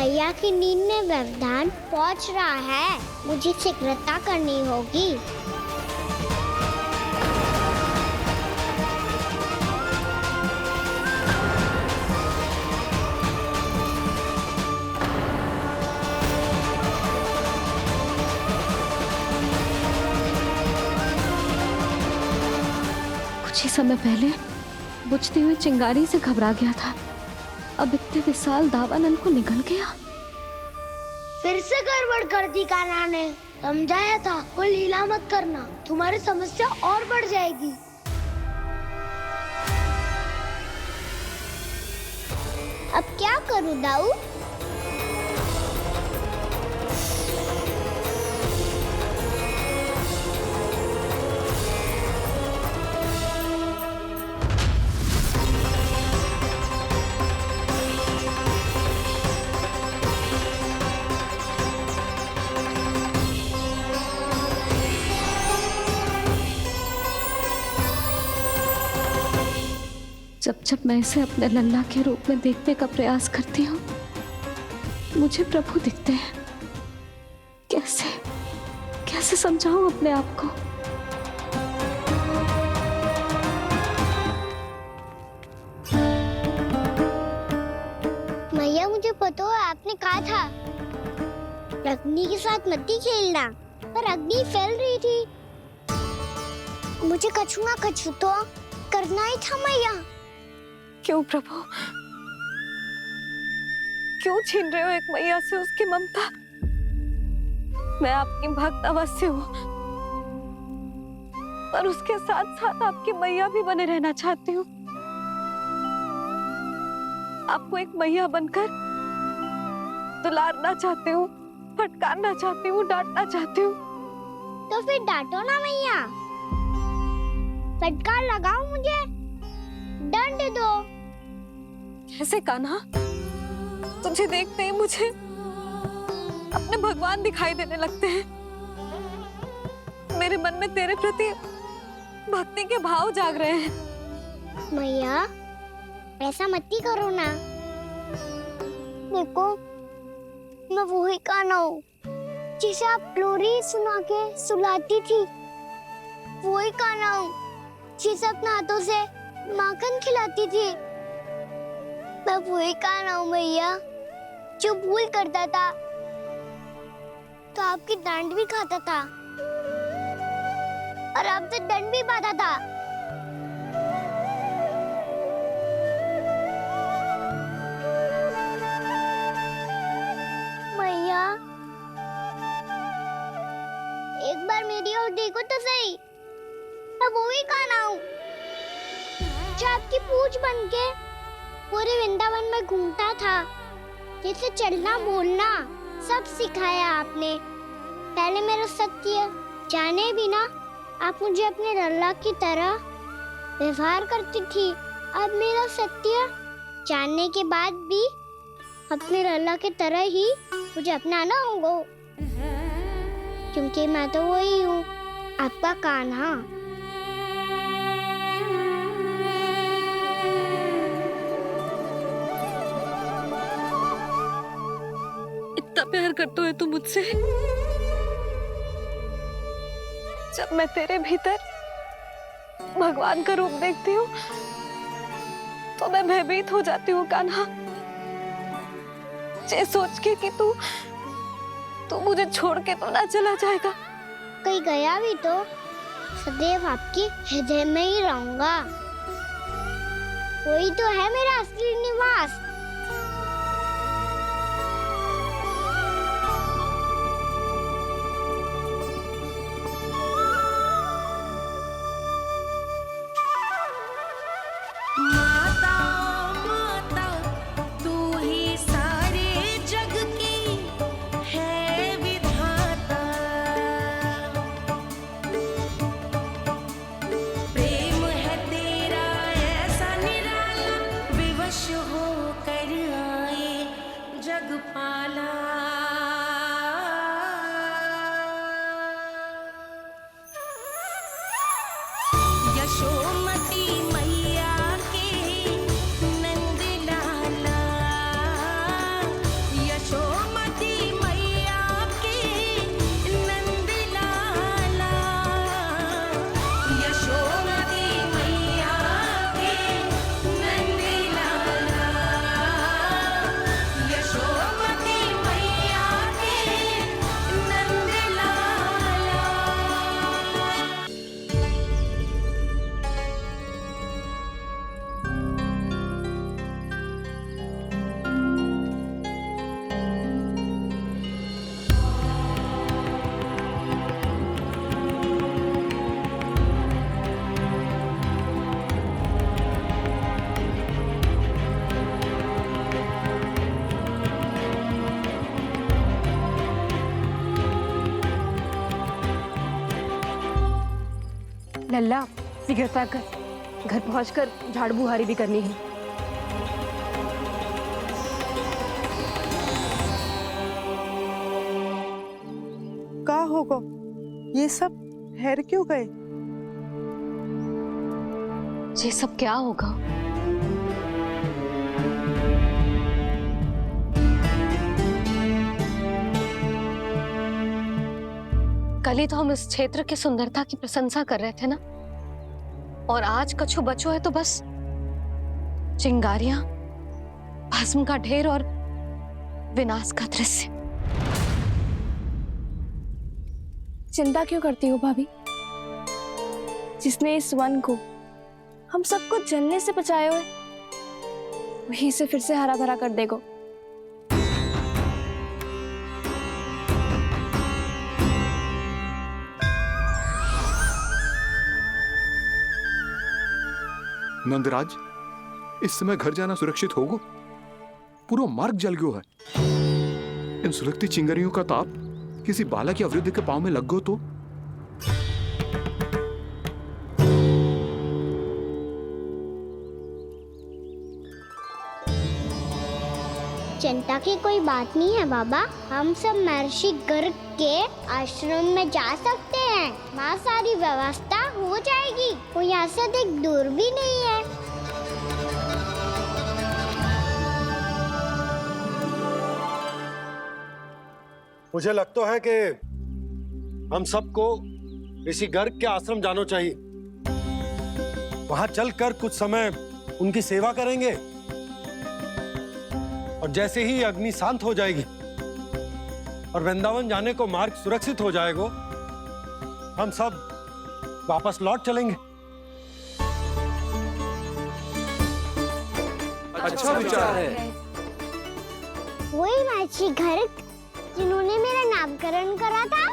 मैया की नींद में व्यवधान पहुंच रहा है, मुझे शीघ्रता करनी होगी। कुछ ही समय पहले बुझती हुई चिंगारी से घबरा गया था, अब इतने विशाल दावानल को निगल गया। फिर से गड़बड़ कर दी कान्हा ने। समझाया था कोई लीला मत करना, तुम्हारी समस्या और बढ़ जाएगी। अब क्या करूं दाऊ? जब जब मैं इसे अपने लल्ला के रूप में देखने का प्रयास करती हूँ, मुझे प्रभु दिखते हैं। कैसे कैसे समझाऊं अपने आप को? मैया, मुझे पता है आपने कहा था अग्नि के साथ मत ही खेलना, पर अग्नि फैल रही थी। मुझे कछु ना कछु तो करना ही था मैया। क्यों प्रभु, क्यों छीन रहे हो एक मैया से उसकी ममता? मैं आपकी भक्त अवश्य हूँ, पर उसके साथ साथ आपकी मैया भी बने रहना चाहती हूँ। आपको एक मैया बनकर दुलारना चाहती हूँ, फटकारना चाहती हूँ, डांटना चाहती हूँ। तो फिर डांटो ना मैया, फटकार लगाओ, मुझे दंड दो। कैसे कान्हा? तुझे देखते ही मुझे अपने भगवान दिखाई देने लगते हैं। मेरे मन में तेरे प्रति भक्ति के भाव जाग रहे हैं। मैया, ऐसा मत ही करो ना। देखो, मैं वही कान्हा हूँ जिसे आप लोरी सुना के सुलाती थी। वही कान्हा हूँ जिसे अपने हाथों से माखन खिलाती थी। मैं वही कान्हा हूँ मैया, जो भूल करता था तो आपकी डांट भी खाता था और आपसे दंड भी पाता था। मैया, एक बार मेरी ओर देखो तो सही। मैं वही कान्हा हूँ जो आपकी पूछ बनके पूरे वृंदावन में घूमता था, जिसे चलना बोलना सब सिखाया आपने। पहले मेरा सत्य जाने बिना आप मुझे अपने लल्ला की तरह व्यवहार करती थी। अब मेरा सत्य जानने के बाद भी अपने लल्ला की तरह ही मुझे अपनाना होगा, क्योंकि मैं तो वही हूँ, आपका कान्हा। इतना प्यार करते हो तुम मुझसे? जब मैं तेरे भीतर भगवान का रूप देखती हूँ तो मैं भयभीत हो जाती हूँ कान्हा। ये सोच के कि तू मुझे छोड़ के तो ना चला जाएगा। कहीं गया भी तो सदैव आपके हृदय में ही रहूंगा। वही तो है मेरा असली निवास। यशो लल्ला शीघ्र पैक कर, घर पहुंचकर झाड़ बुहारी भी करनी है। का होगा ये सब ठहर क्यों गए? ये सब क्या होगा? कल ही तो हम इस क्षेत्र की सुंदरता की प्रशंसा कर रहे थे ना, और आज कछु बचो है तो बस चिंगारियां, भस्म का ढेर और विनाश का दृश्य। चिंता क्यों करती हो भाभी? जिसने इस वन को हम सबको जलने से बचाए हुए, वही इसे फिर से हरा भरा कर देगा। नंदराज, इस समय घर जाना सुरक्षित होगा? पूरा मार्ग जल गयो है। इन सुलगती चिंगारियों का ताप किसी बालक या वृद्ध के पांव में लग गयो तो? चिंता की कोई बात नहीं है बाबा, हम सब महर्षि गर्ग के आश्रम में जा सकते हैं। वहाँ सारी व्यवस्था हो जाएगी, वो यहाँ से अधिक दूर भी नहीं है। मुझे लगता है कि हम सबको ऋषि गर्ग के आश्रम जाना चाहिए। वहां चलकर कुछ समय उनकी सेवा करेंगे, और जैसे ही अग्नि शांत हो जाएगी और वृंदावन जाने को मार्ग सुरक्षित हो जाएगा, हम सब वापस लौट चलेंगे। अच्छा विचार है। वही महर्षि गर्ग जिन्होंने मेरा नामकरण करा था।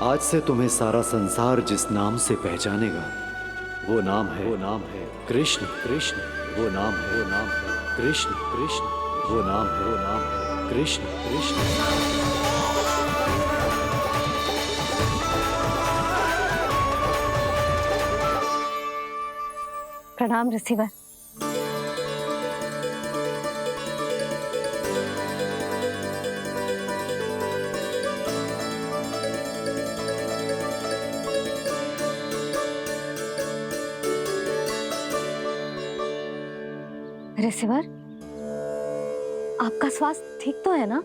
आज से तुम्हें सारा संसार जिस नाम से पहचानेगा, वो नाम है कृष्ण। कृष्ण वो नाम है कृष्ण। कृष्ण वो नाम है कृष्ण। कृष्ण। प्रणाम ऋषिवर। ऋषिवर, आपका स्वास्थ्य ठीक तो है ना?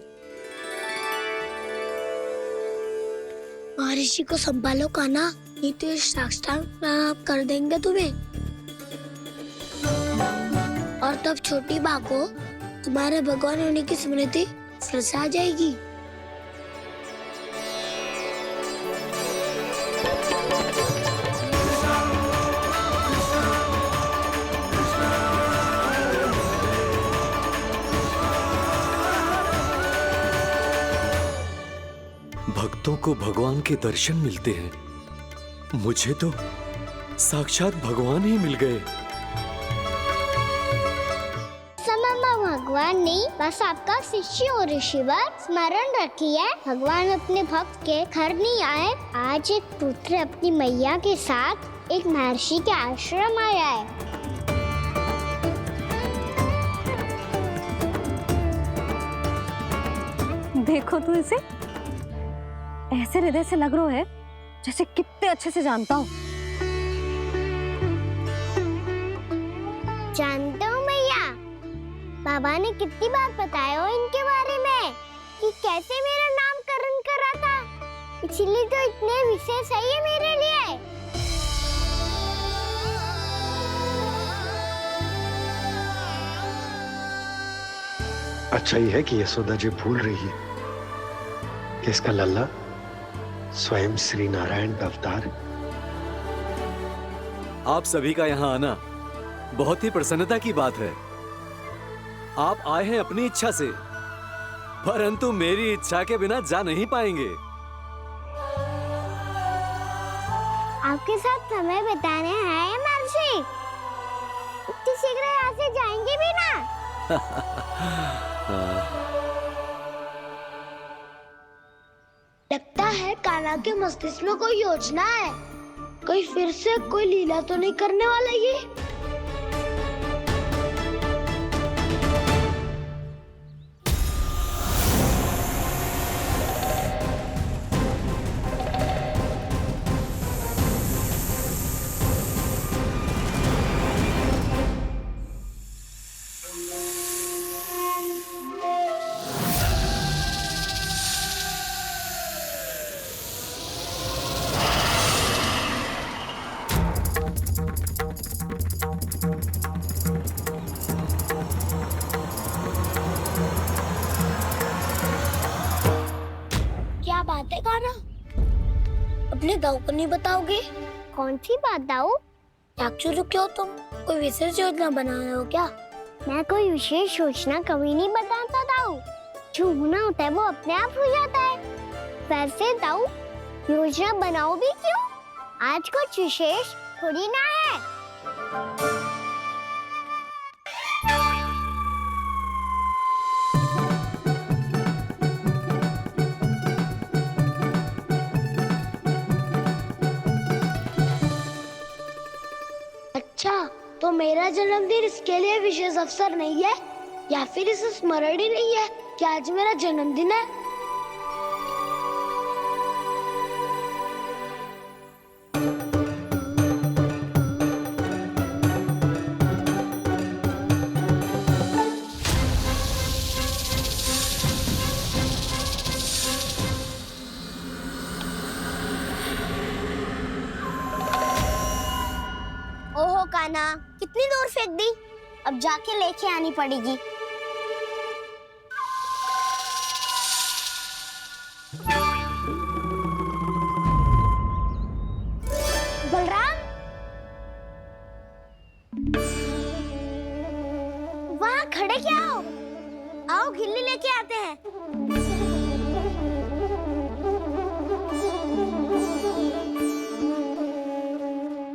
महर्षि को संभालो कान्हा, नहीं तो ये साष्टांग प्रणाम कर देंगे तुम्हें। और तब छोटी बा को तुम्हारे भगवान होने की स्मृति फिर से आ जाएगी। भक्तों को भगवान के दर्शन मिलते हैं, मुझे तो साक्षात भगवान ही मिल गए। भगवान नहीं, बस आपका शिष्य और ऋषिवर। स्मरण रखिए, भगवान अपने भक्त के घर नहीं आए। आज एक पुत्र अपनी मैया के साथ एक महर्षि के आश्रम आया है। देखो तू इसे, ऐसे हृदय से लग रहा है जैसे कितने अच्छे से जानता हूँ। जानते हो भैया, बाबा ने कितनी बार बताया हो इनके बारे में कि कैसे मेरा नामकरण करा था, इसीलिए तो इतने विशेष है ये मेरे लिए। अच्छा ही है कि यशोदा जी भूल रही है कि इसका लल्ला स्वयं श्री नारायण का अवतार है। आप सभी का यहाँ आना बहुत ही प्रसन्नता की बात है। आप आए हैं अपनी इच्छा से, परंतु मेरी इच्छा के बिना जा नहीं पाएंगे। आपके साथ समय बिताने आए महर्षि, इतनी शीघ्र यहाँ से जाएंगे भी ना? लगता है कान्हा के मस्तिष्क में कोई योजना है, कोई फिर से कोई लीला तो नहीं करने वाला ये। क्या बात है कान्हा, अपने दाऊ को नहीं बताओगे? कौन सी बात दाऊ? चाकचू क्यों तुम कोई विशेष योजना बना रहे हो क्या? मैं कोई विशेष योजना कभी नहीं बताता दाऊ, जो होना होता है वो अपने आप हो जाता है। वैसे दाऊ योजना बनाओ भी क्यों? आज कुछ विशेष थोड़ी ना है। अच्छा, तो मेरा जन्मदिन इसके लिए विशेष अवसर नहीं है, या फिर इसे स्मरण ही नहीं है कि आज मेरा जन्मदिन है? ओहो कान्हा, कितनी दूर फेंक दी, अब जाके लेके आनी पड़ेगी। बलराम, वहाँ खड़े क्या हो? आओ खिल्ली लेके आते हैं।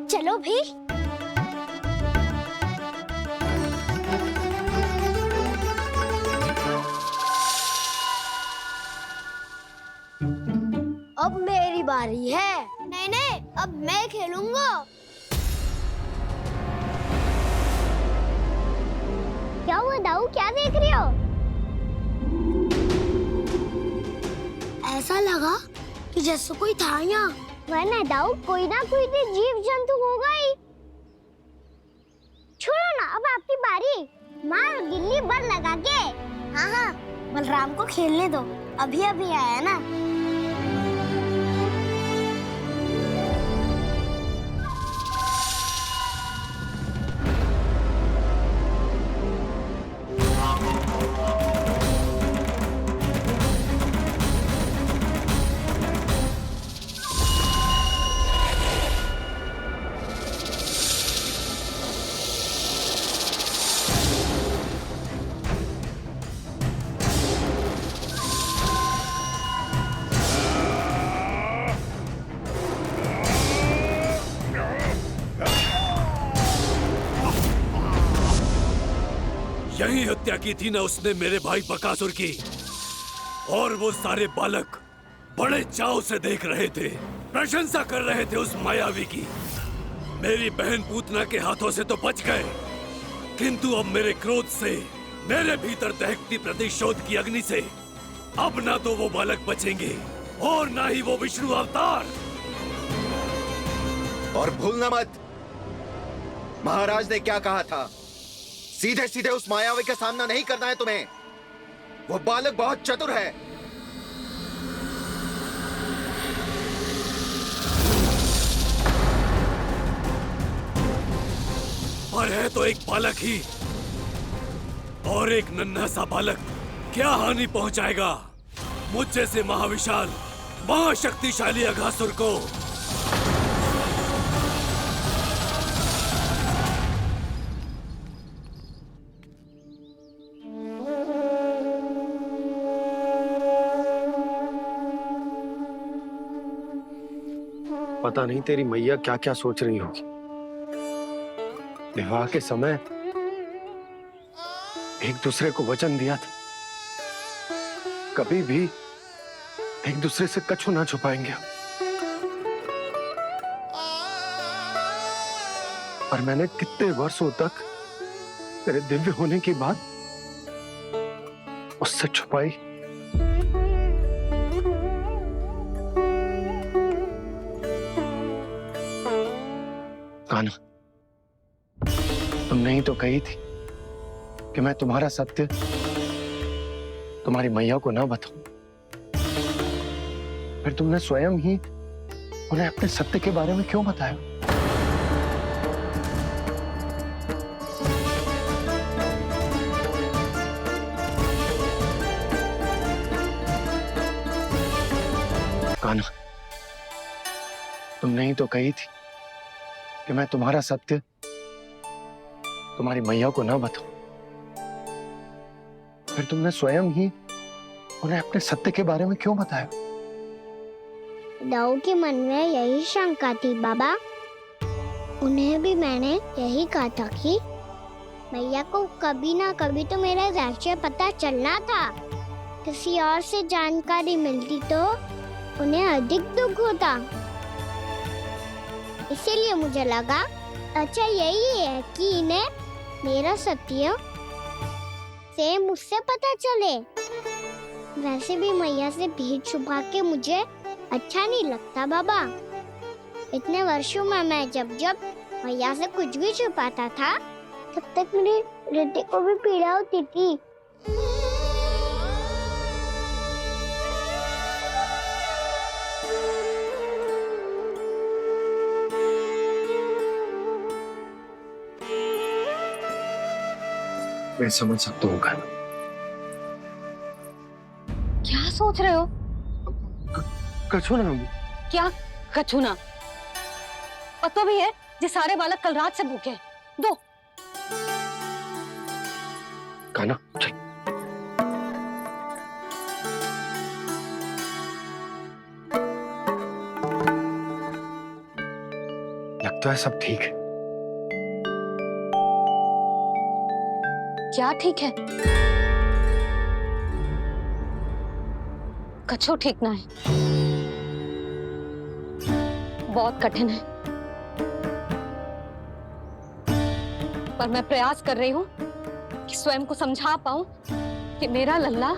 चलो भी। अब मेरी बारी है। नहीं नहीं, अब मैं खेलूंगा। क्या हुआ दाऊ, क्या देख रही हो? ऐसा लगा कि जैसे कोई था यहाँ। वरना दाऊ कोई ना कोई तो जीव जंतु होगा ही। छोड़ो ना, अब आपकी बारी। मार गिल्ली बल लगा के। हाँ हाँ, बलराम को खेलने दो, अभी अभी आया ना। यही हत्या की थी ना उसने मेरे भाई बकासुर की, और वो सारे बालक बड़े चाव से देख रहे थे, प्रशंसा कर रहे थे उस मायावी की। मेरी बहन पूतना के हाथों से तो बच गए, किंतु अब मेरे क्रोध से, मेरे भीतर दहकती प्रतिशोध की अग्नि से अब ना तो वो बालक बचेंगे और ना ही वो विष्णु अवतार। और भूलना मत, महाराज ने क्या कहा था, सीधे सीधे उस मायावी का सामना नहीं करना है तुम्हें। वो बालक बहुत चतुर है। पर है तो एक बालक ही, और एक नन्हा सा बालक क्या हानि पहुंचाएगा मुझ जैसे महाविशाल महाशक्तिशाली अघासुर को। पता नहीं तेरी मैया क्या क्या सोच रही होगी। विवाह के समय एक दूसरे को वचन दिया था, कभी भी एक दूसरे से कछु ना छुपाएंगे। और मैंने कितने वर्षों तक तेरे दिव्य होने की बात उससे छुपाई। कान्हा, तुमने ही तो कही थी कि मैं तुम्हारा सत्य तुम्हारी मैया को ना बताऊं। फिर तुमने स्वयं ही उन्हें अपने सत्य के बारे में क्यों बताया? कान्हा, तुमने ही तो कही थी कि मैं तुम्हारा सत्य तुम्हारी मैया को ना बताऊं। फिर तुमने स्वयं ही उन्हें अपने सत्य के बारे में क्यों बताया? दाऊ के मन में यही शंका थी बाबा। उन्हें भी मैंने यही कहा था कि मैया को कभी ना कभी तो मेरा रहस्य पता चलना था। किसी और से जानकारी मिलती तो उन्हें अधिक दुख होता। इसीलिए मुझे लगा अच्छा यही है कि इन्हें मेरा सत्य से मुझसे पता चले। वैसे भी मैया से भेद छुपा के मुझे अच्छा नहीं लगता बाबा। इतने वर्षों में मैं जब जब मैया से कुछ भी छुपाता था तब तक मेरे हृदय को भी पीड़ा होती थी। मैं समझ सकता हूँ कान्हा। क्या सोच रहे हो? कछु ना। क्या कछु ना? पता भी है ये सारे बालक कल रात से भूखे हैं। दो। कान्हा चल। लगता है सब ठीक है। क्या ठीक है? कछु ठीक ना है, बहुत कठिन है। पर मैं प्रयास कर रही हूं कि स्वयं को समझा पाऊं कि मेरा लल्ला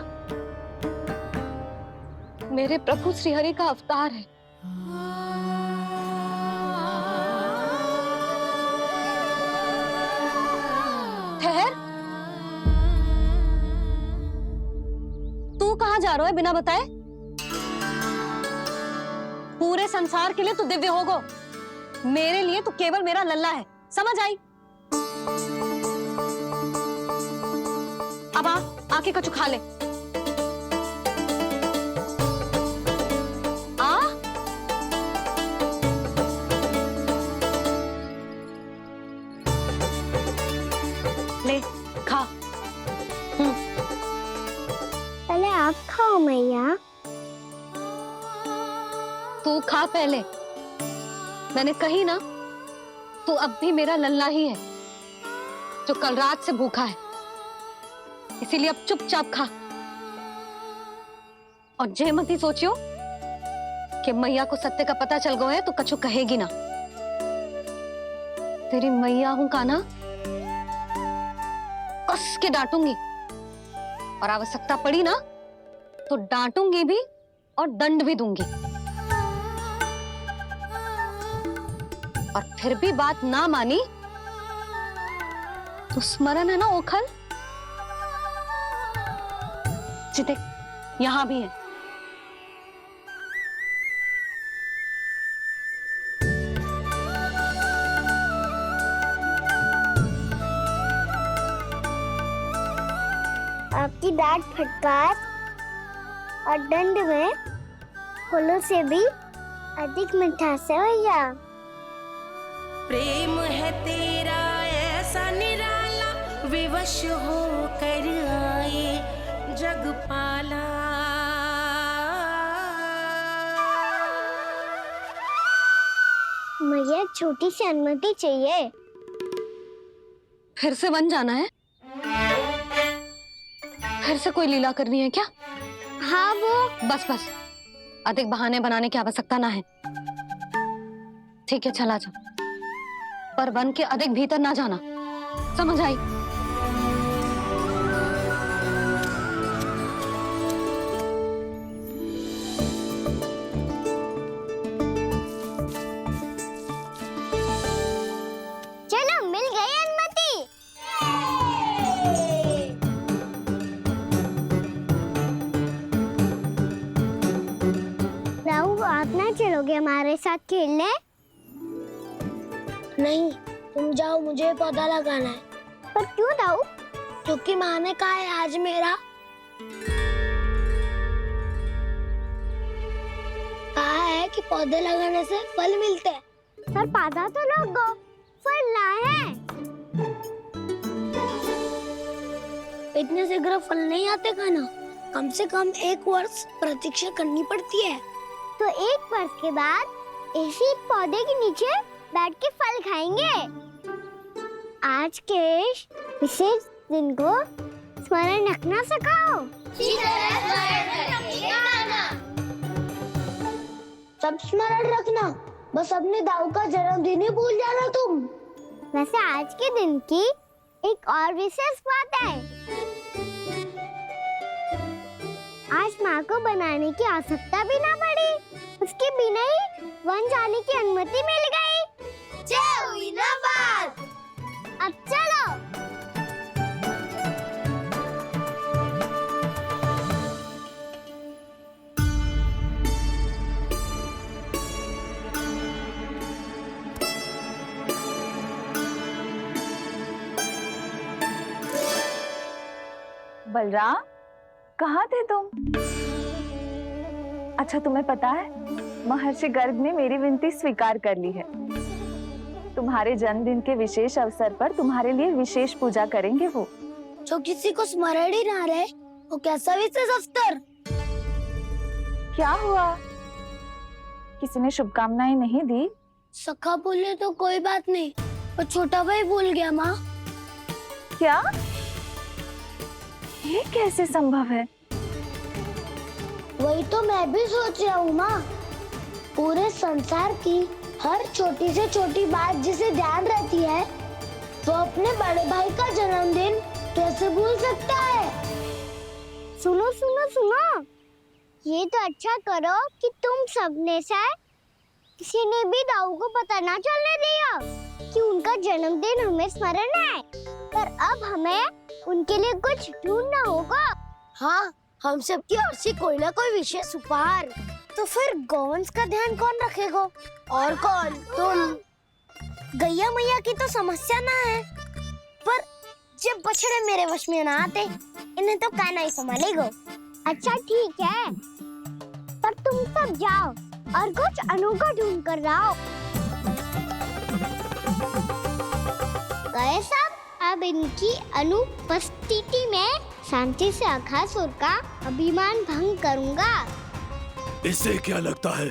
मेरे प्रभु श्रीहरि का अवतार है। ठहर, तू कहाँ जा रहा है बिना बताए? पूरे संसार के लिए तू दिव्य होगो, मेरे लिए तू केवल मेरा लल्ला है। समझ आई? अब आके कछु खा ले। आ ले खा। पहले आप खाओ मैया। तू खा पहले। मैंने कही ना, तू अब भी मेरा लल्ला ही है जो कल रात से भूखा है। इसीलिए अब चुपचाप खा। और जय मत ही सोचियो कि मैया को सत्य का पता चल गया है तो कछु कहेगी ना। तेरी मैया हूं कान्हा, कस के डांटूंगी और आवश्यकता पड़ी ना तो डांटूंगी भी और दंड भी दूंगी। और फिर भी बात ना मानी तो स्मरण है ना ओखल, जी देख यहां भी है। आपकी डांट फटकार और दंड में फूलों से भी अधिक मिठास है भैया। प्रेम है तेरा ऐसा निराला, विवश हो कर आए जगपाला। मुझे छोटी सी अनुमति चाहिए। फिर से बन जाना है? फिर से कोई लीला करनी है क्या? हाँ वो बस बस, अधिक बहाने बनाने की आवश्यकता ना है। ठीक है चला जा, पर वन के अधिक भीतर ना जाना, समझ आई? चलो मिल गई अनुमति। राहु आप ना चलोगे हमारे साथ खेलने? नहीं, तुम जाओ, मुझे पौधा लगाना है। पर क्यों राहु? क्योंकि माँ ने कहा है आज मेरा कहा है कि पौधे लगाने से फल मिलते हैं। पर पौधा तो लगो, फल ना है। इतने शीघ्र फल नहीं आते खाना, कम से कम 1 वर्ष प्रतीक्षा करनी पड़ती है। तो 1 वर्ष के बाद इसी पौधे के नीचे बैठ के फल खाएंगे। आज के विशेष दिन को स्मरण रखना सिखाओ। सब स्मरण रखना, बस अपने दाऊ का जन्मदिन ही भूल जाना तुम। वैसे आज के दिन की एक और विशेष बात है। आज माँ को बनाने की आवश्यकता भी ना पड़ी, उसके बिना ही वन जाने की अनुमति मिल गई। जय हुई ना बात। अब चलो। बलराम, कहाँ थे तुम? अच्छा तुम्हें पता है, महर्षि गर्ग ने मेरी विनती स्वीकार कर ली है। तुम्हारे जन्मदिन के विशेष अवसर पर तुम्हारे लिए विशेष पूजा करेंगे वो। जो किसी को स्मरण ही ना रहे, वो कैसा विशेष अवसर? क्या हुआ? किसी ने शुभकामनाएं नहीं दी? सखा बोले तो कोई बात नहीं, पर छोटा भाई भूल गया माँ। क्या? ये कैसे संभव है? वही तो मैं भी सोच रहा हूँ माँ। पूरे संसार की हर छोटी से छोटी बात जिसे ध्यान रहती है, वो अपने बड़े भाई का जन्मदिन कैसे भूल सकता है? सुनो सुनो सुनो, ये तो अच्छा करो कि तुम सबने से किसी ने भी दाऊ को पता ना चलने दिया कि उनका जन्मदिन हमें स्मरण है। पर अब हमें उनके लिए कुछ ढूंढना होगा। हाँ, हम सबकी ओर से कोई ना कोई विशेष उपहार। तो फिर गौवंश का ध्यान कौन रखेगा? और कौन? तुम। गैया मैया की तो समस्या ना है, पर जब बछड़े मेरे वश में ना आते, इन्हें तो कान्हा ही संभालेगा। अच्छा ठीक है, पर तुम सब जाओ और कुछ अनोखा ढूंढ कर लाओ। गए सब? अब इनकी अनुपस्थिति में शांति से अघासुर का अभिमान भंग करूंगा। इसे क्या लगता है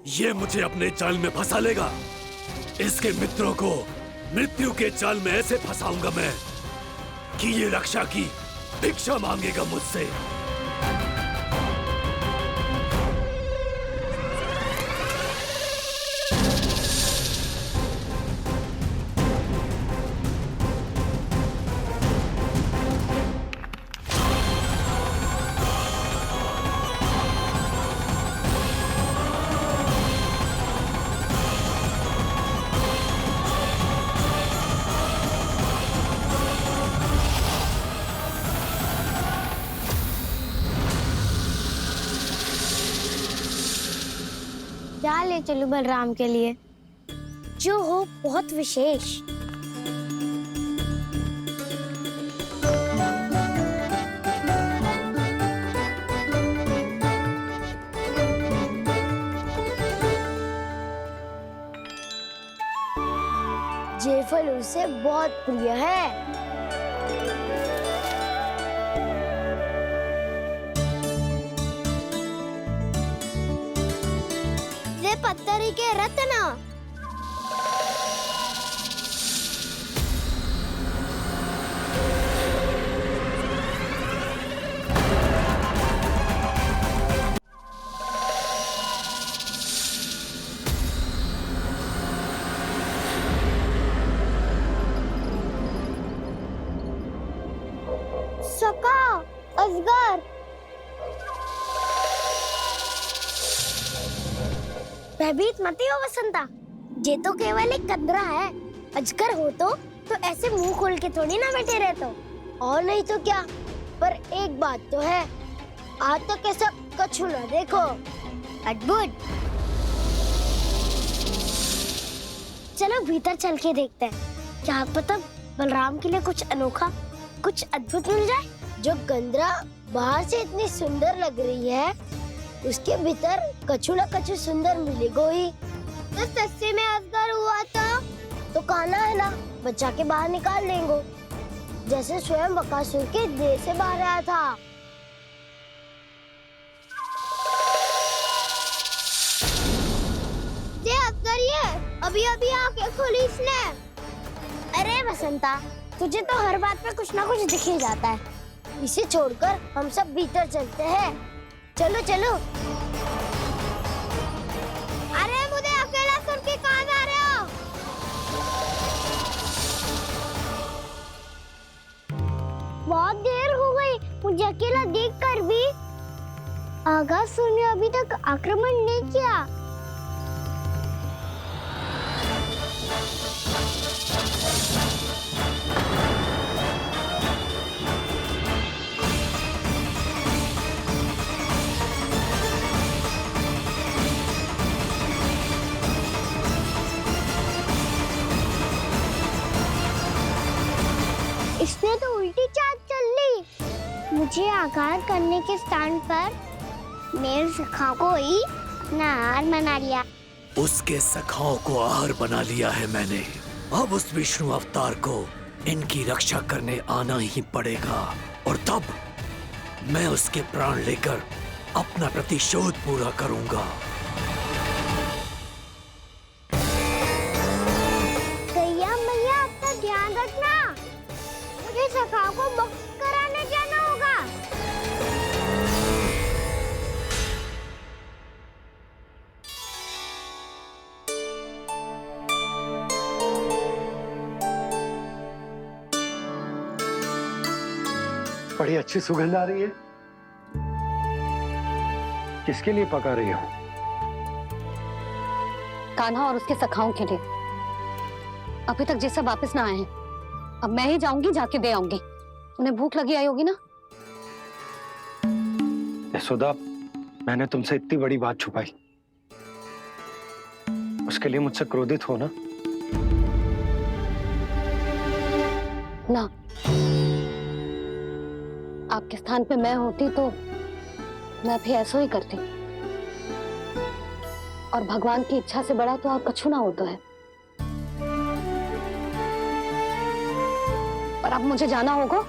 ये मुझे अपने जाल में फंसा लेगा? इसके मित्रों को मृत्यु के जाल में ऐसे फंसाऊंगा मैं कि ये रक्षा की भिक्षा मांगेगा मुझसे। क्या ले चलूं बलराम के लिए जो हो बहुत विशेष। ये फल उसे बहुत प्रिय है। ये पत्थरी के रत्न। सका अजगर। भयभीत मत हो वसंता, ये तो केवल एक कंदरा है। अजगर हो तो ऐसे मुंह खोल के थोड़ी ना बैठे रहते हो। और नहीं तो क्या, पर एक बात तो है, आज तक ऐसा कछु ना देखो। अद्भुत। चलो भीतर चल के देखते हैं, क्या पता बलराम के लिए कुछ अनोखा, कुछ अद्भुत मिल जाए। जो गंदरा बाहर से इतनी सुंदर लग रही है, उसके भीतर कछु न कछु सुंदर मिलेगा ही। तो सस्ते में अजगर हुआ तो काना है ना, बच्चा के बाहर निकाल लेंगे, जैसे स्वयं बकासुर के देह से बाहर आया था। ये अजगर ही है, अभी अभी आंखें खोली इसने। अरे वसंता, तुझे तो हर बात पे कुछ ना कुछ दिख ही जाता है। इसे छोड़कर हम सब भीतर चलते हैं। चलो चलो। अरे मुझे अकेला सुन के कहाँ जा रहे हो? बहुत देर हो गई मुझे अकेला देखकर भी। अगासुर ने अभी तक आक्रमण नहीं किया। इसने तो उल्टी चाल चल ली। मुझे आघात करने के स्थान पर मेरे सखा को ही नार बना लिया। उसके सखाओं को आहार बना लिया है मैंने। अब उस विष्णु अवतार को इनकी रक्षा करने आना ही पड़ेगा, और तब मैं उसके प्राण लेकर अपना प्रतिशोध पूरा करूंगा। गैया मैया, अपना ध्यान रखना। मुझे सखा को मुक्त कराने जाना होगा। बड़ी अच्छी सुगंध आ रही है। किसके लिए पका रही हो? कान्हा और उसके सखाओं के लिए। अभी तक जैसा वापस ना आए हैं, अब मैं ही जाऊंगी, जाके दे आऊंगी। उन्हें भूख लगी आई होगी ना। यशोदा, मैंने तुमसे इतनी बड़ी बात छुपाई, उसके लिए मुझसे क्रोधित हो ना? ना, आपके स्थान पे मैं होती तो मैं भी ऐसा ही करती। और भगवान की इच्छा से बड़ा तो और कछु ना होता है। पर अब मुझे जाना होगा।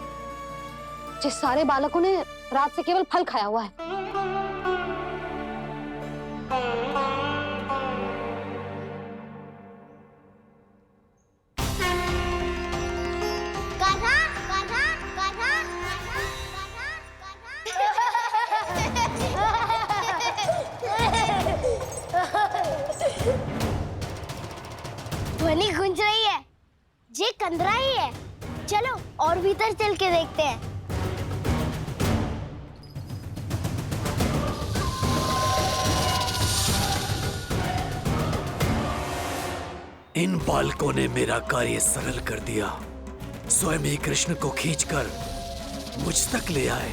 जिस सारे बालकों ने रात से केवल फल खाया हुआ है। कान्हा, कान्हा, कान्हा, ध्वनि गूंज रही है। ये कंदरा ही है। चलो और भीतर चल के देखते हैं। इन बालकों ने मेरा कार्य सरल कर दिया। स्वयं ही कृष्ण को खींचकर मुझ तक ले आए।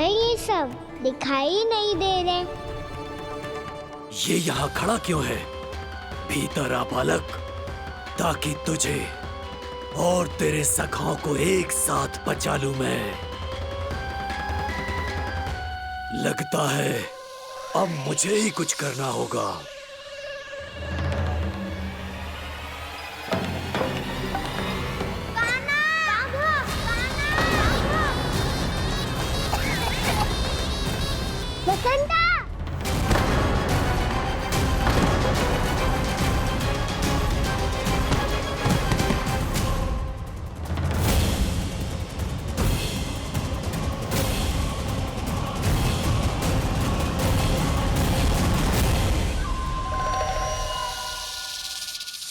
है ये सब? दिखाई नहीं दे रहे। ये यहाँ खड़ा क्यों है? भीतर आ बालक, ताकि तुझे और तेरे सखाओं को एक साथ बचा लूं मैं। लगता है अब मुझे ही कुछ करना होगा। बसंता!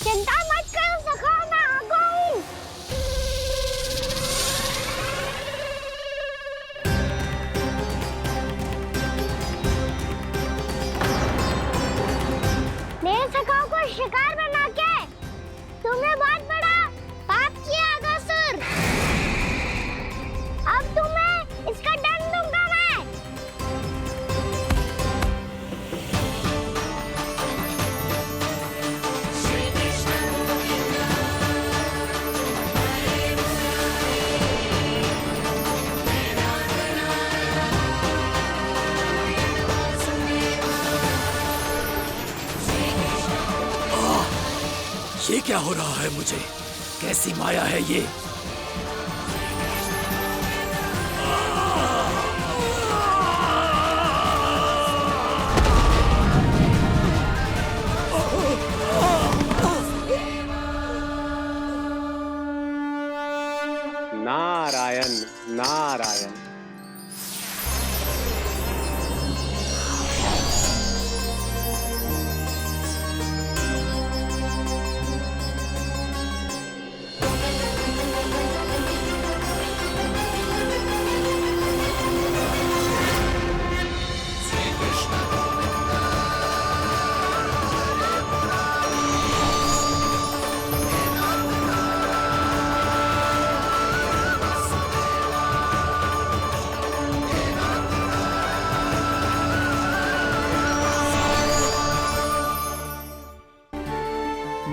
चिंता मत करो सखा, मैं आ गया हूँ। मेरे सखाओं को शिकार बना के तुमने बहुत बड़ा पाप किया अगासुर। अब तुम्हें इसका दंड दूंगा मैं। ये क्या हो रहा है मुझे? कैसी माया है ये? नारायण नारायण।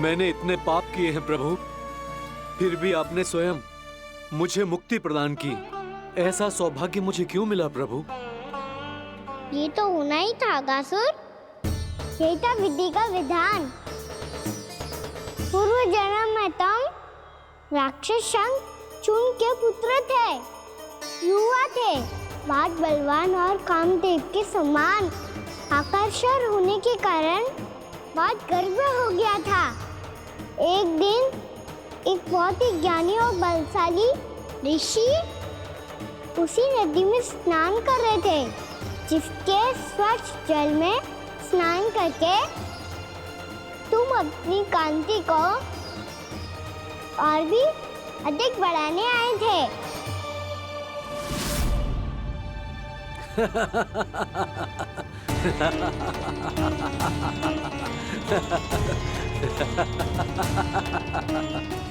मैंने इतने पाप किए हैं प्रभु, फिर भी आपने स्वयं मुझे मुक्ति प्रदान की। ऐसा सौभाग्य मुझे क्यों मिला प्रभु? ये तो होना ही था अगासुर। यही था विधि का विधान। पूर्व जन्म में तुम राक्षस शंखचूड़ के पुत्र थे। युवा थे, बहुत बलवान और कामदेव के समान। आकर्षण होने के कारण बहुत गर्व हो गया था। एक दिन एक बहुत ही ज्ञानी और बलशाली ऋषि उसी नदी में स्नान कर रहे थे, जिसके स्वच्छ जल में स्नान करके तुम अपनी कांति को और भी अधिक बढ़ाने आए थे।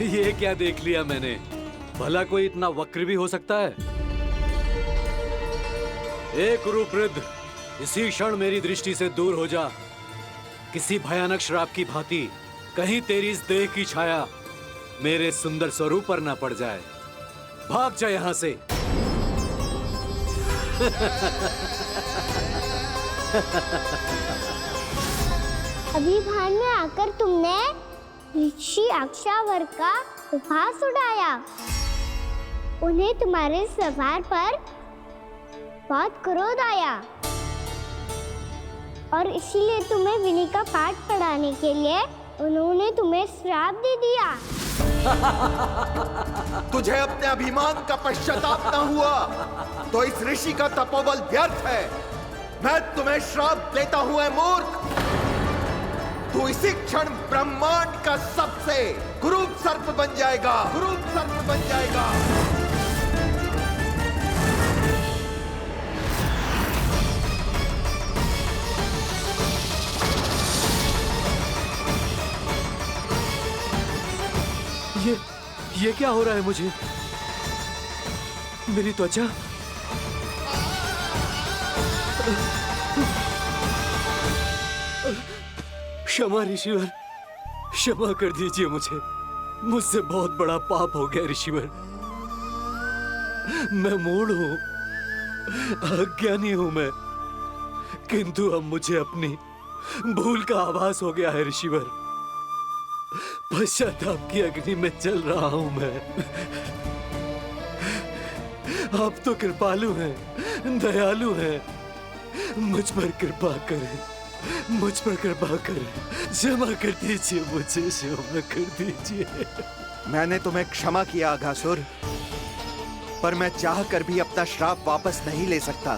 ये क्या देख लिया मैंने? भला कोई इतना वक्र भी हो सकता है? एक कुरुवृद्ध, इसी क्षण मेरी दृष्टि से दूर हो जा। किसी भयानक श्राप की भांति कहीं तेरी इस देह की छाया मेरे सुंदर स्वरूप पर न पड़ जाए। भाग जा यहाँ से। अभी भान में आकर तुमने ऋषि अक्षावर का उपहास उड़ाया। उन्हें तुम्हारे स्वभाव पर बहुत क्रोध आया और इसीलिए तुम्हें विधि का पाठ पढ़ाने के लिए उन्होंने तुम्हें श्राप दे दिया। तुझे अपने अभिमान का पश्चाताप न हुआ तो इस ऋषि का तपोबल व्यर्थ है। मैं तुम्हें श्राप देता हूं ऐ मूर्ख। तू इसी क्षण ब्रह्मांड का सबसे कुरूप सर्प बन जाएगा। कुरूप सर्प बन जाएगा। ये क्या हो रहा है मुझे? मेरी त्वचा क्षमा ऋषिवर, क्षमा कर दीजिए मुझे। मुझसे बहुत बड़ा पाप हो गया ऋषिवर। मैं मूढ़ हूं, अज्ञानी हूं मैं, किंतु अब मुझे अपनी भूल का आभास हो गया है ऋषिवर। पश्चाताप की अग्नि में जल रहा हूं मैं। आप तो कृपालु हैं, दयालु हैं, मुझ पर कृपा करें, मुझ पर कृपा करें, क्षमा कर दीजिए मुझे, क्षमा कर दीजिए। मैंने तुम्हें क्षमा किया अघासुर, पर मैं चाहकर भी अपना श्राप वापस नहीं ले सकता।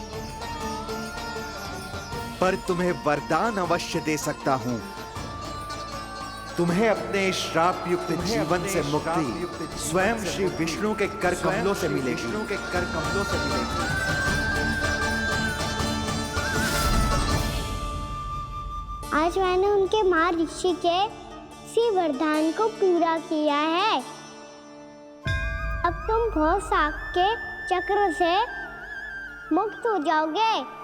पर तुम्हें वरदान अवश्य दे सकता हूं। तुम्हें अपने श्राप युक्त जीवन से मुक्ति स्वयं श्री विष्णु के कर कमलों से मिलेगी। आज मैंने उनके माँ ऋषि के इसी वरदान को पूरा किया है। अब तुम भव साग के चक्र से मुक्त हो जाओगे।